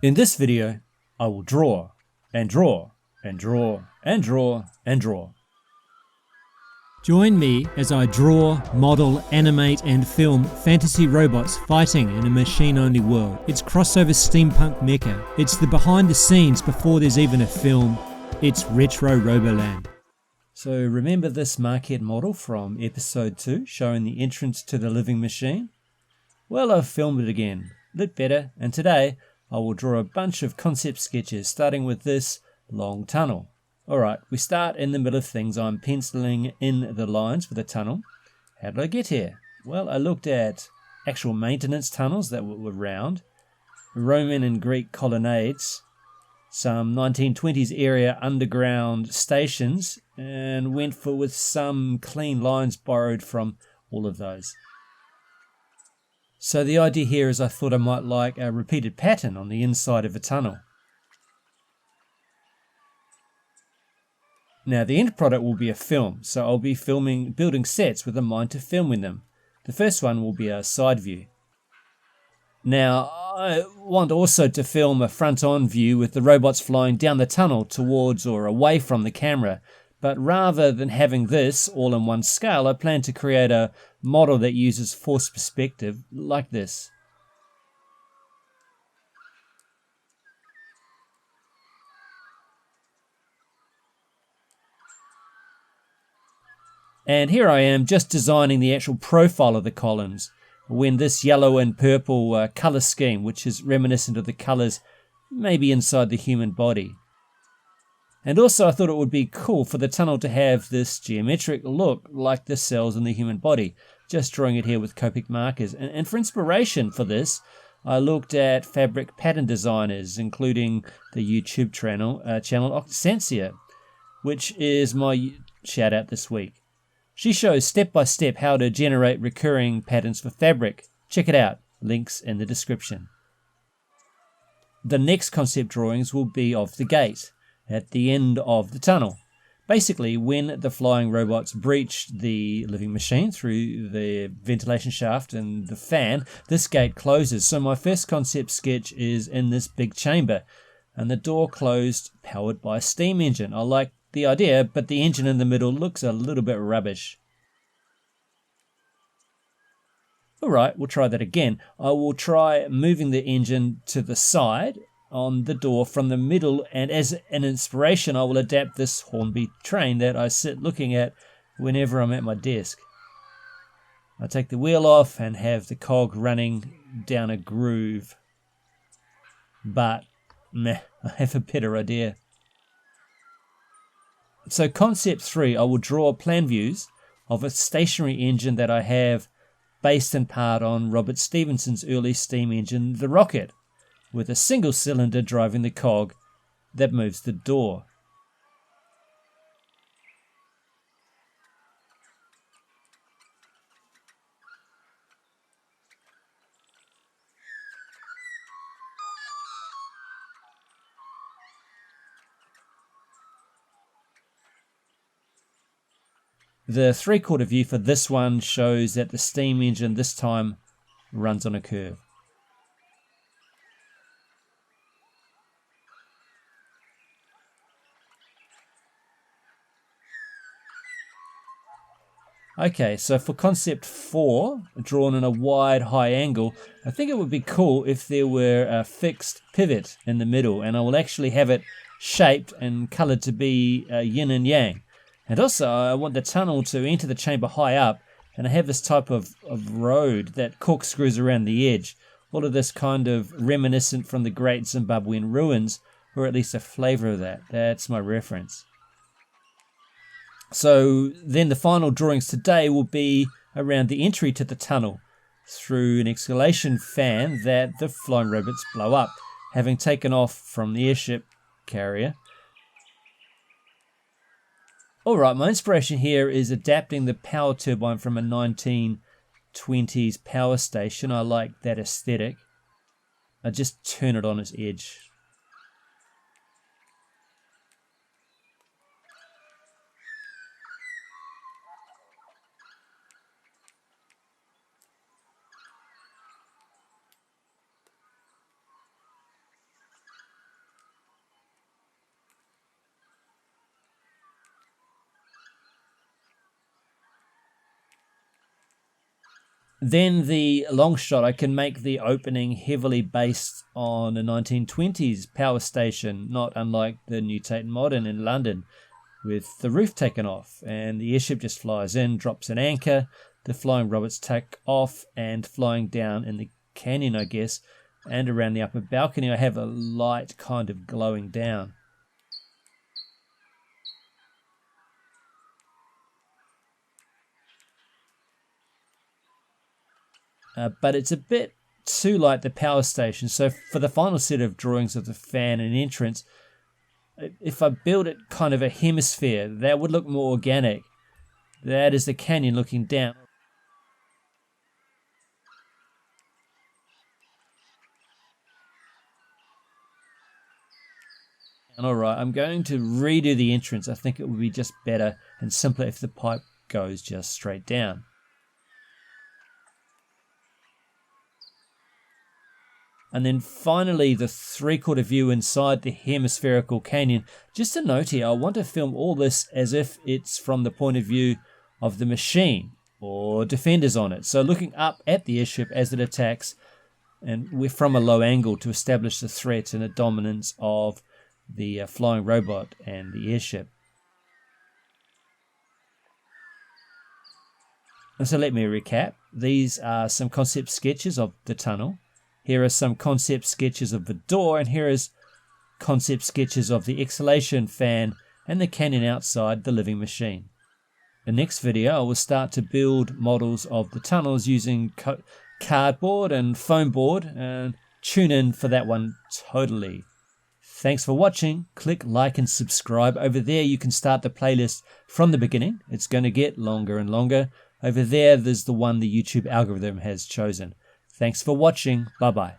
In this video, I will draw and draw and draw and draw and draw. Join me as I draw, model, animate and film fantasy robots fighting in a machine-only world. It's crossover steampunk mecha. It's the behind the scenes before there's even a film. It's retro Roboland. So remember this Marquette model from episode 2 showing the entrance to the living machine? Well, I've filmed it again, lit better, and today I will draw a bunch of concept sketches starting with this long tunnel. Alright, we start in the middle of things. I'm penciling in the lines for the tunnel. How did I get here? Well, I looked at actual maintenance tunnels that were round, Roman and Greek colonnades, some 1920s area underground stations, and went for with some clean lines borrowed from all of those. So the idea here is I thought I might like a repeated pattern on the inside of a tunnel. Now the end product will be a film, so I'll be building sets with a mind to filming them. The first one will be a side view. Now I want also to film a front-on view with the robots flying down the tunnel towards or away from the camera, but rather than having this all in one scale, I plan to create a model that uses forced perspective like this. And here I am just designing the actual profile of the columns when this yellow and purple colour scheme, which is reminiscent of the colours maybe inside the human body. And also I thought it would be cool for the tunnel to have this geometric look like the cells in the human body, just drawing it here with Copic markers. And for inspiration for this, I looked at fabric pattern designers, including the YouTube channel Oksancia, which is my shout out this week. She shows step by step how to generate recurring patterns for fabric. Check it out, links in the description. The next concept drawings will be of the gate at the end of the tunnel. Basically, when the flying robots breach the living machine through the ventilation shaft and the fan, this gate closes. So my first concept sketch is in this big chamber, and the door closed, powered by a steam engine. I like the idea, but the engine in the middle looks a little bit rubbish. Alright, we'll try that again. I will try moving the engine to the side on the door from the middle, and as an inspiration I will adapt this Hornby train that I sit looking at whenever I'm at my desk. I take the wheel off and have the cog running down a groove. But, meh, I have a better idea. So concept 3, I will draw plan views of a stationary engine that I have based in part on Robert Stephenson's early steam engine, the Rocket, with a single cylinder driving the cog that moves the door. The three-quarter view for this one shows that the steam engine this time runs on a curve. Okay, so for concept 4, drawn in a wide high angle, I think it would be cool if there were a fixed pivot in the middle, and I will actually have it shaped and coloured to be yin and yang. And also I want the tunnel to enter the chamber high up, and I have this type of road that corkscrews around the edge. All of this kind of reminiscent from the great Zimbabwean ruins, or at least a flavour of that. That's my reference. So then the final drawings today will be around the entry to the tunnel through an exhalation fan that the flying robots blow up, having taken off from the airship carrier. Alright, my inspiration here is adapting the power turbine from a 1920s power station. I like that aesthetic. I just turn it on its edge. Then the long shot, I can make the opening heavily based on a 1920s power station, not unlike the New Tate Modern in London, with the roof taken off, and the airship just flies in, drops an anchor, the flying robots take off, and flying down in the canyon, I guess, and around the upper balcony I have a light kind of glowing down. But it's a bit too like the power station, so for the final set of drawings of the fan and entrance, if I build it kind of a hemisphere, that would look more organic. That is the canyon looking down. Alright, I'm going to redo the entrance. I think it would be just better and simpler if the pipe goes just straight down. And then finally the 3/4 view inside the hemispherical canyon. Just a note here, I want to film all this as if it's from the point of view of the machine or defenders on it. So looking up at the airship as it attacks, and we're from a low angle to establish the threat and the dominance of the flying robot and the airship. And so let me recap. These are some concept sketches of the tunnel. Here are some concept sketches of the door, and here is concept sketches of the exhalation fan and the canyon outside the living machine. In the next video, I will start to build models of the tunnels using cardboard and foam board, and tune in for that one totally. Thanks for watching. Click like and subscribe. Over there you can start the playlist from the beginning. It's going to get longer and longer. Over there's the one the YouTube algorithm has chosen. Thanks for watching. Bye-bye.